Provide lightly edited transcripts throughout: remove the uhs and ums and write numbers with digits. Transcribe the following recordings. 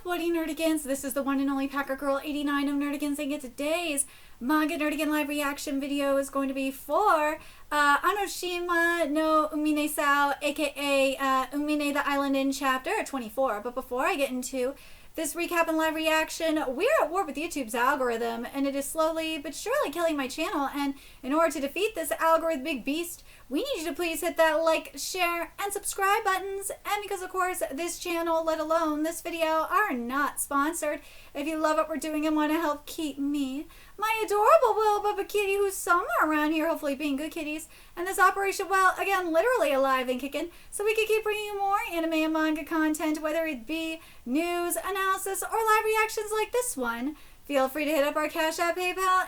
Bloody Nerdigans. This is the one and only Packer Girl 89 of Nerdigans, and today's Manga Nerdigan live reaction video is going to be for Shima no Umine-sou, aka Umine the Island in chapter 24. But before I get into this recap and live reaction, we're at war with YouTube's algorithm, and it is slowly but surely killing my channel. And in order to defeat this algorithmic beast, we need you to please hit that like, share, and subscribe buttons. And because, of course, this channel, let alone this video, are not sponsored, if you love what we're doing and want to help keep me, my adorable little Bubba kitty, who's somewhere around here, hopefully being good kitties, and this operation, well, again, literally alive and kicking, so we can keep bringing you more anime and manga content, whether it be news, analysis, or live reactions like this one. Feel free to hit up our Cash App, PayPal,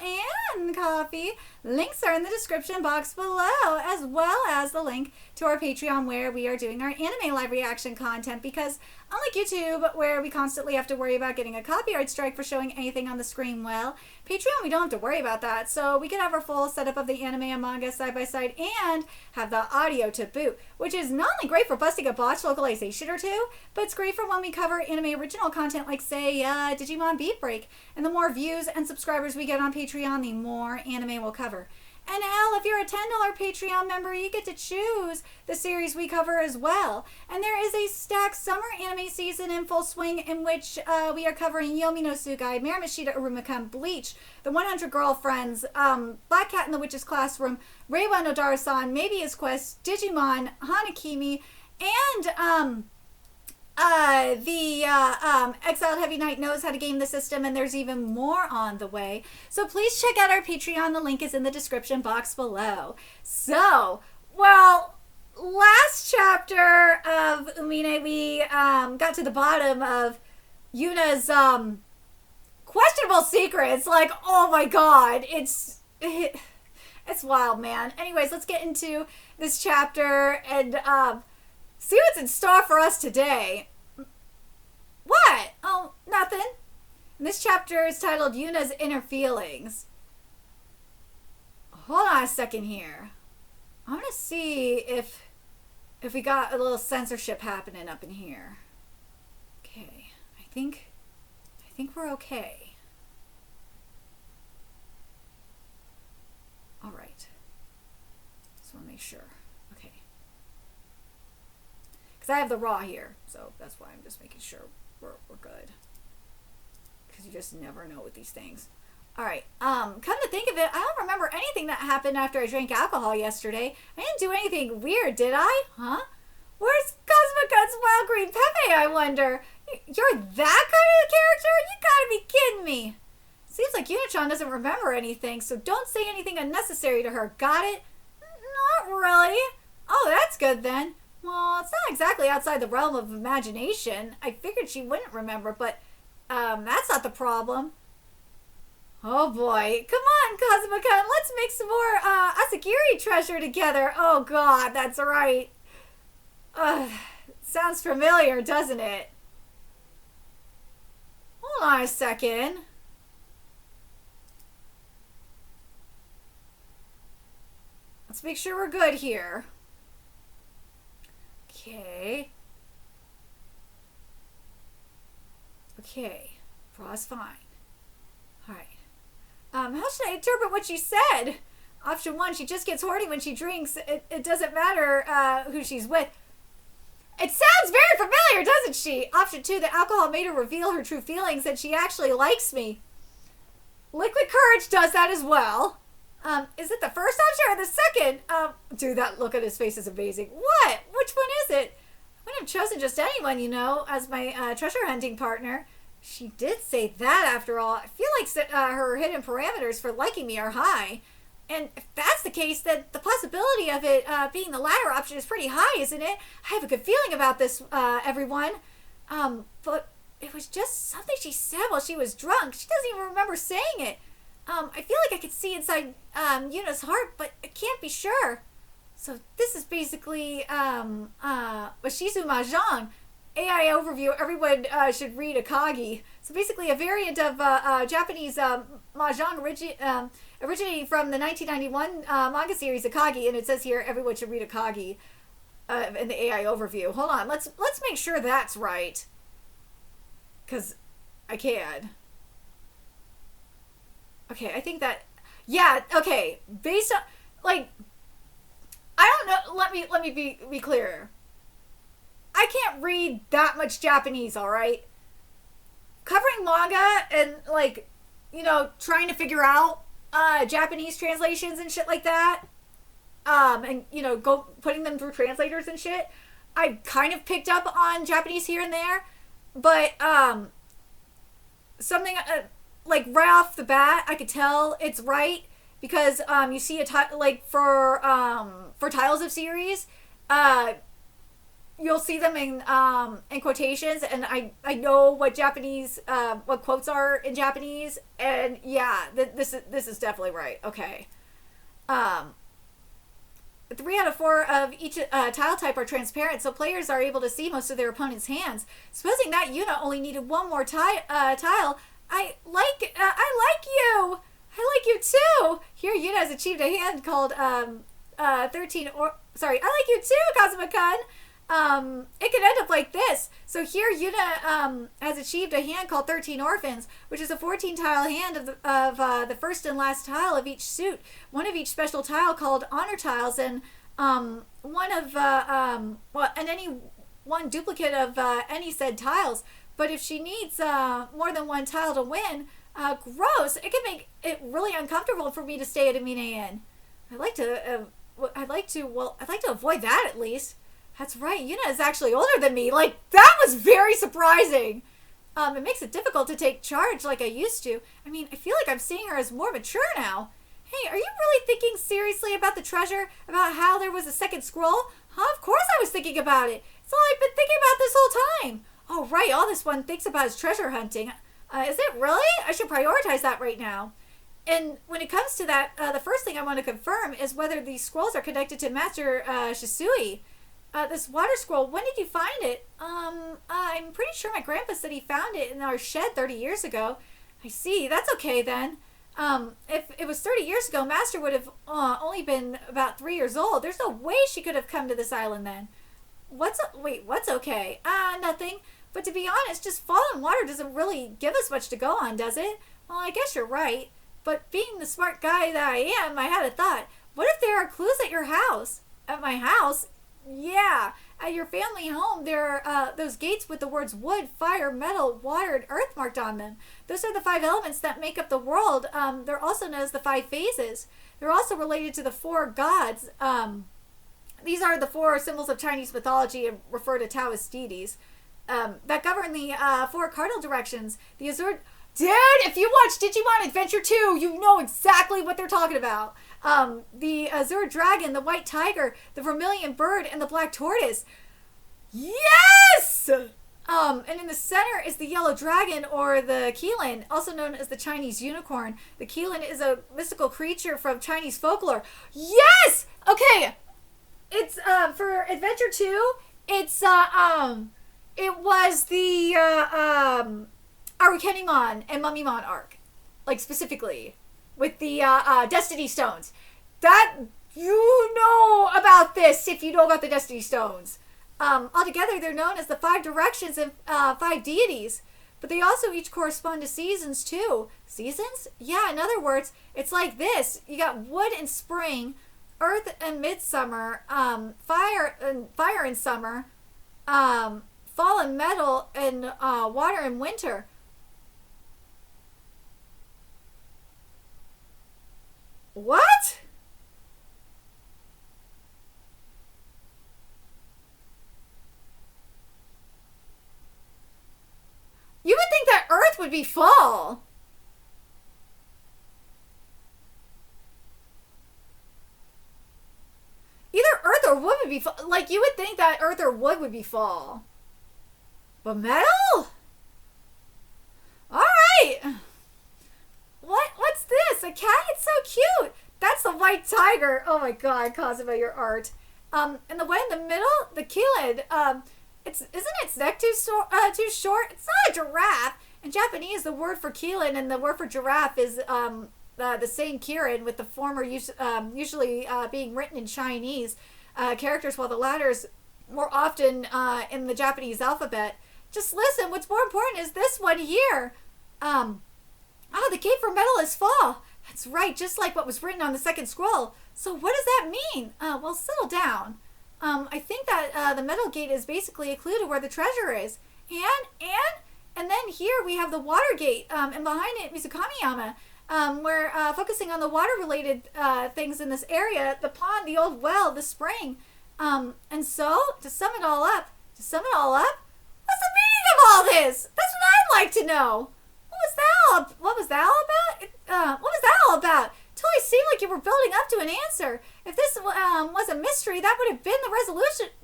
and Coffee. Links are in the description box below, as well as the link to our Patreon, where we are doing our anime live reaction content, because unlike YouTube, where we constantly have to worry about getting a copyright strike for showing anything on the screen, well, Patreon, we don't have to worry about that, so we can have our full setup of the anime and manga side by side and have the audio to boot, which is not only great for busting a botched localization or two, but it's great for when we cover anime original content like, say, Digimon Beat Break. And the more views and subscribers we get on Patreon, the more anime we'll cover. And hell, if you're a $10 Patreon member, you get to choose the series we cover as well. And there is a stacked summer anime season in full swing, in which we are covering Umine-sou, Miramashita Urumikun, Bleach, The 100 Girlfriends, Black Cat in the Witch's Classroom, Reiwa no Dara-san, Maybe Quest, Digimon, Hanakimi, and Exiled Heavy Knight Knows How to Game the System, and there's even more on the way. So please check out our Patreon. The link is in the description box below. So, well, last chapter of Umine, we got to the bottom of Yuna's questionable secrets. Like, oh my god, it's wild, man. Anyways, let's get into this chapter and see what's in store for us today. What? Oh, nothing. And this chapter is titled Yuna's Inner Feelings. Hold on a second here. I'm gonna see if we got a little censorship happening up in here. Okay, I think we're okay. All right. Just want to make sure. Okay. Because I have the raw here, so that's why I'm just making sure we're good. Because you just never know with these things. Alright, come to think of it, I don't remember anything that happened after I drank alcohol yesterday. I didn't do anything weird, did I? Huh? Where's Cosmogun's Wild Green Pepe, I wonder? You're that kind of character? You gotta be kidding me. Seems like Unichan doesn't remember anything, so don't say anything unnecessary to her. Got it? Not really. Oh, that's good then. Well, it's not exactly outside the realm of imagination. I figured she wouldn't remember, but that's not the problem. Oh boy. Come on, Cosmogun. Let's make some more Asagiri treasure together. Oh god, that's right. Sounds familiar, doesn't it? Hold on a second. Let's make sure we're good here. Okay. Okay. Braw's fine. Alright. How should I interpret what she said? Option 1, she just gets horny when she drinks. It doesn't matter who she's with. It sounds very familiar, doesn't she? Option 2, the alcohol made her reveal her true feelings and she actually likes me. Liquid courage does that as well. Is it the first option or the second? Dude, that look on his face is amazing. What? Which one is it? I wouldn't have chosen just anyone, you know, as my treasure hunting partner. She did say that after all. I feel like her hidden parameters for liking me are high. And if that's the case, then the possibility of it being the latter option is pretty high, isn't it? I have a good feeling about this, everyone. But it was just something she said while she was drunk. She doesn't even remember saying it. I feel like I could see inside Yuna's heart, but I can't be sure. So this is basically Washizu Mahjong. AI overview, everyone should read Akagi. So basically a variant of Japanese Mahjong originating from the 1991 manga series Akagi, and it says here everyone should read Akagi in the AI overview. Hold on, let's make sure that's right. because I can. Okay, I think that, yeah, okay, based on, like, I don't know, let me be clear. I can't read that much Japanese, alright? Covering manga and, like, you know, trying to figure out Japanese translations and shit like that, and, you know, putting them through translators and shit, I kind of picked up on Japanese here and there, but, something, like, right off the bat, I could tell it's right, because, you see like, for titles of series, you'll see them in quotations, and I know what Japanese, what quotes are in Japanese, and yeah, this is definitely right. Okay. 3 out of 4 of each tile type are transparent, so players are able to see most of their opponent's hands. Supposing that unit only needed one more tile, I like you. I like you too. Here, Yuna has achieved a hand called 13 or sorry. I like you too, Kazuma-kun. It could end up like this. So here, Yuna has achieved a hand called 13 Orphans, which is a 14-tile hand of the first and last tile of each suit, one of each special tile called honor tiles, and one of and any one duplicate of any said tiles. But if she needs more than one tile to win, gross, it can make it really uncomfortable for me to stay at Umine Inn. I'd like to avoid that at least. That's right, Yuna is actually older than me. Like, that was very surprising. It makes it difficult to take charge like I used to. I mean, I feel like I'm seeing her as more mature now. Hey, are you really thinking seriously about the treasure? About how there was a second scroll? Huh, of course I was thinking about it. It's all I've been thinking about this whole time. Oh, right, all this one thinks about is treasure hunting. Is it really? I should prioritize that right now. And when it comes to that, the first thing I want to confirm is whether these scrolls are connected to Master Shisui. This water scroll, when did you find it? I'm pretty sure my grandpa said he found it in our shed 30 years ago. I see, that's okay then. If it was 30 years ago, Master would have only been about 3 years old. There's no way she could have come to this island then. What's okay? Nothing. But to be honest, just falling water doesn't really give us much to go on, does it? Well, I guess you're right. But being the smart guy that I am, I had a thought. What if there are clues at your house? At my house? Yeah, at your family home, there are those gates with the words wood, fire, metal, water, and earth marked on them. Those are the 5 elements that make up the world. They're also known as the 5 phases. They're also related to the 4 gods. These are the 4 symbols of Chinese mythology and refer to Taoist deities that govern the 4 cardinal directions. The Azure... Dude, if you watch Digimon Adventure 2, you know exactly what they're talking about. The Azure Dragon, the White Tiger, the Vermilion Bird, and the Black Tortoise. Yes! And in the center is the Yellow Dragon, or the Qilin, also known as the Chinese Unicorn. The Qilin is a mystical creature from Chinese folklore. Yes! Okay, it's, for Adventure 2, it's, it was the, Arukenimon and Mummymon arc, like specifically, with the Destiny Stones. That, you know about this if you know about the Destiny Stones. Altogether, they're known as the 5 directions and 5 deities, but they also each correspond to seasons too. Seasons? Yeah, in other words, it's like this. You got wood in spring, earth in midsummer, fire in summer, fall and metal, and water in winter. What? You would think that Earth would be fall. Either Earth or wood would be fall. Like, you would think that Earth or wood would be fall. But metal? Alright. What's this? A cat? It's so cute. That's the White Tiger. Oh my god, Kazuma, your art. And the one in the middle, the Qilin, isn't its neck too short? It's not a giraffe. In Japanese, the word for Qilin and the word for giraffe is the same Kirin, with the former usually being written in Chinese characters, while the latter is more often in the Japanese alphabet. Just listen. What's more important is this one here. The gate for metal is full. That's right, just like what was written on the second scroll. So what does that mean? Well, settle down. I think that the metal gate is basically a clue to where the treasure is. And then here we have the water gate, and behind it, Mizukami-yama. We're focusing on the water-related things in this area, the pond, the old well, the spring. And so, to sum it all up, what's the meaning of all this? That's what I'd like to know. What was that all about? Totally seemed like you were building up to an answer. If this was a mystery, that would have been the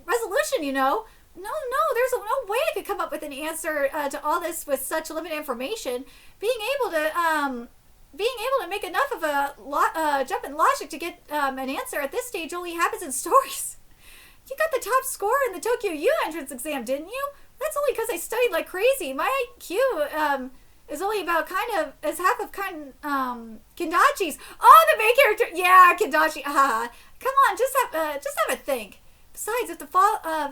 resolution, you know. No, there's no way I could come up with an answer to all this with such limited information. Being able to make enough of a jump in logic to get an answer at this stage only happens in stories. You got the top score in the Tokyo U entrance exam, didn't you? That's only because I studied like crazy. My IQ is only about half of Kendachi's. Oh, the main character. Yeah, Kendachi. Come on, just have a think. Besides, if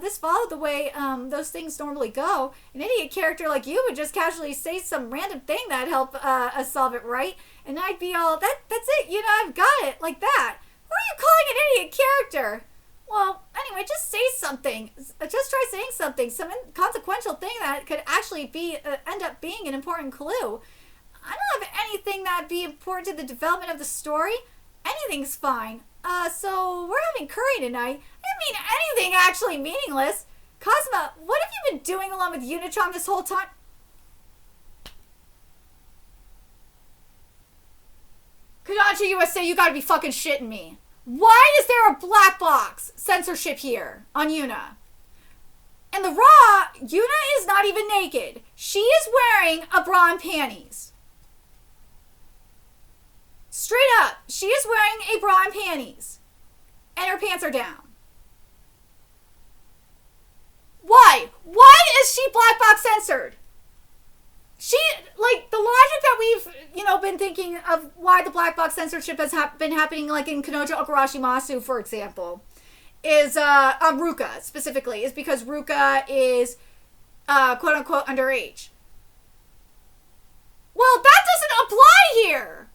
this followed the way those things normally go, an idiot character like you would just casually say some random thing that'd help us solve it, right? And I'd be all, that's it, you know, I've got it, like that. Who are you calling an idiot character? Well, anyway, just say something. Just try saying something, some inconsequential thing that could actually end up being an important clue. I don't have anything that'd be important to the development of the story. Anything's fine. So we're having curry tonight. I didn't mean anything actually meaningless. Kazuma, what have you been doing along with Unichan this whole time? Kodansha USA, you gotta be fucking shitting me. Why is there a black box censorship here on Yuna? And the Raw, Yuna is not even naked. She is wearing a bra and panties. Straight up, she is wearing a bra and panties. And her pants are down. Why? Why is she black box censored? She, like, the logic that we've, been thinking of why the black box censorship has been happening, like in Kanojo Okurashimasu, for example, is, Ruka, specifically, is because Ruka is, quote-unquote, underage. Well, that doesn't apply here!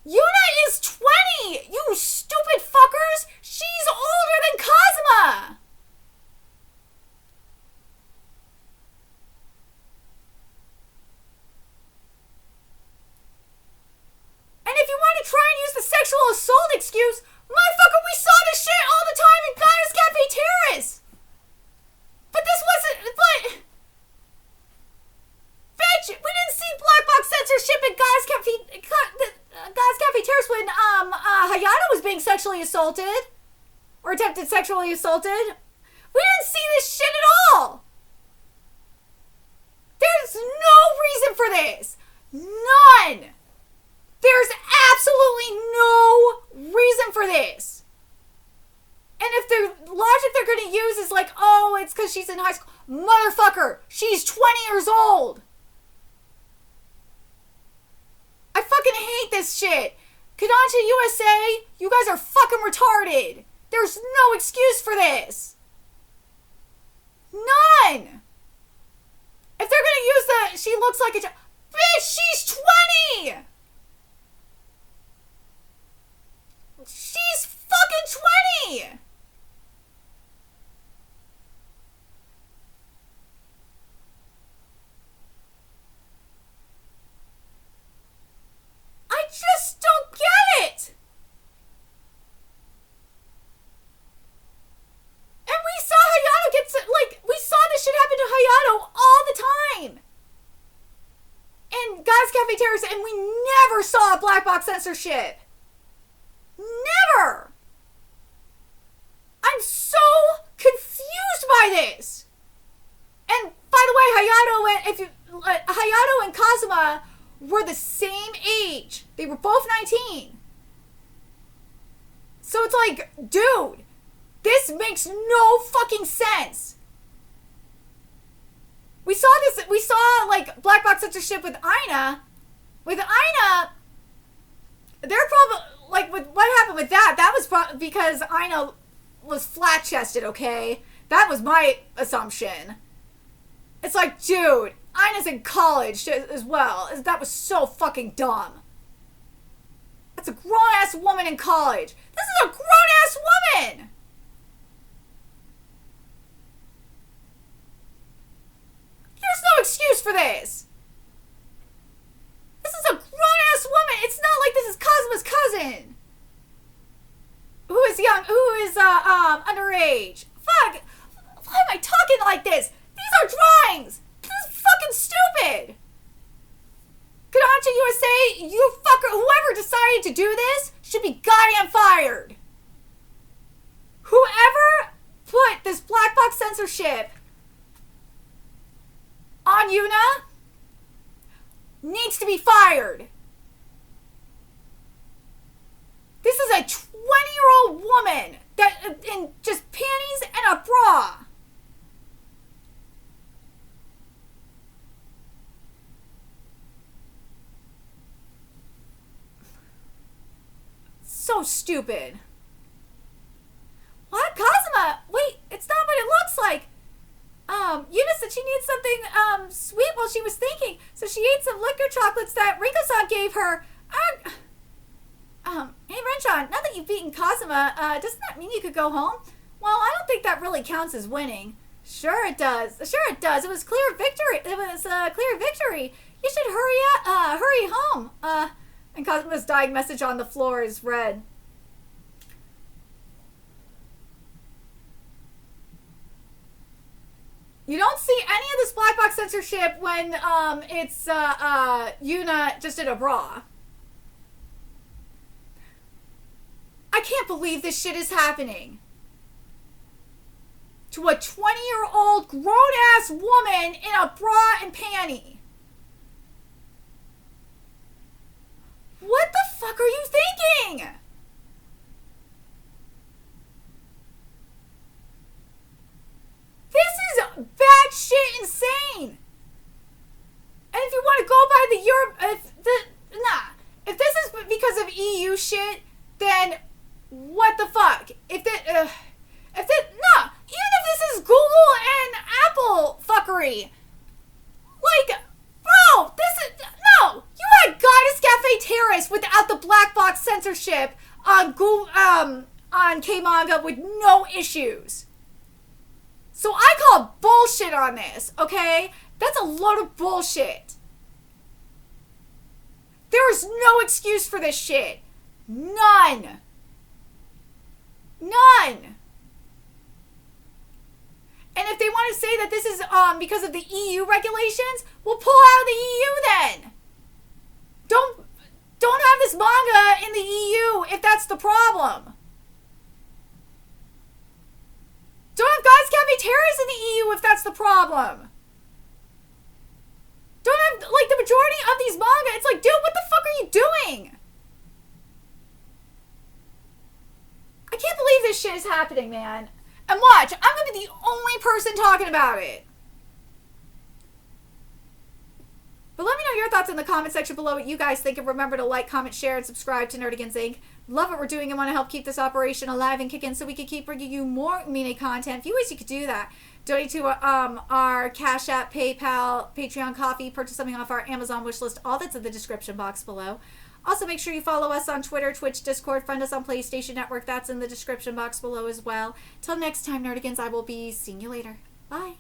Yuna is 20! You stupid fuckers! She's older than Kazuma! And if you want to try and use the sexual assault excuse, motherfucker, we saw this shit all the time in Gaia's Cafe Terrace! But this wasn't... Bitch! We didn't see black box censorship in Gaia's Cafe Terrace when Hayato was being sexually assaulted. Or attempted sexually assaulted. We didn't see this shit at all! There's no reason for this! None! There's absolutely no reason for this! And if the logic they're gonna use is like, oh, it's because she's in high school. Motherfucker, she's 20 years old! I fucking hate this shit! Kodansha USA, you guys are fucking retarded! There's no excuse for this! None! If they're gonna use the, she looks like a bitch, she's 20! She's fucking 20! I just don't get it! And we saw Hayato we saw this shit happen to Hayato all the time! In Gaia's Cafe Terrace, and we never saw black box censorship! Never! I'm so confused by this! And by the way, Hayato and Kazuma were the same age. They were both 19. So it's like, dude, this makes no fucking sense. We saw like black box censorship with Aina. With Aina, they're probably like with what happened with that was because Aina was flat chested, okay? That was my assumption. It's like, dude, Ina's in college as well. That was so fucking dumb. That's a grown-ass woman in college. This is a grown-ass woman! There's no excuse for this. This is a grown-ass woman. It's not like this is Kazuma's cousin. Who is young, who is, underage. Fuck. Why am I talking like this? These are drawings. This is fucking stupid. Kodansha USA, you fucker, whoever decided to do this should be goddamn fired. Whoever put this black box censorship on Yuna needs to be fired. This is a 20-year-old woman that in just panties and a bra. So stupid. What? Kazuma? Wait, it's not what it looks like. Yuna said she needs something, sweet while she was thinking, so she ate some liquor chocolates that Rinko-san gave her. Hey Renchon, now that you've beaten Kazuma, doesn't that mean you could go home? Well, I don't think that really counts as winning. Sure it does. Sure it does. It was clear victory. It was a clear victory. You should hurry home. And Kazuma's dying message on the floor is read. You don't see any of this black box censorship when it's Yuna just in a bra. I can't believe this shit is happening to a 20-year-old grown-ass woman in a bra and panty. What the fuck are you thinking? This is batshit insane. And if you want to go by the if this is because of EU shit, then what the fuck? Even if this is Google and Apple fuckery, like, bro, you had Goddess Cafe Terrace without the black box censorship on Google, on K-Manga with no issues. So I call bullshit on this, okay? That's a load of bullshit. There is no excuse for this shit. None. And if they want to say that this is because of the EU regulations, we'll pull out of the EU then. Don't have this manga in the EU if that's the problem. Don't have God's Cafe Terrace in the EU if that's the problem. Don't have, like, the majority of these manga. It's like, dude, what the fuck are you doing? I can't believe this shit is happening, man. And watch, I'm going to be the only person talking about it. But let me know your thoughts in the comment section below what you guys think. And remember to like, comment, share, and subscribe to Nerdigans Inc. Love what we're doing and want to help keep this operation alive and kicking so we can keep bringing you more Umine content. A few ways you could do that. Donate to our Cash App, PayPal, Patreon, Coffee, purchase something off our Amazon wishlist. All that's in the description box below. Also, make sure you follow us on Twitter, Twitch, Discord. Friend us on PlayStation Network. That's in the description box below as well. Till next time, Nerdigans, I will be seeing you later. Bye.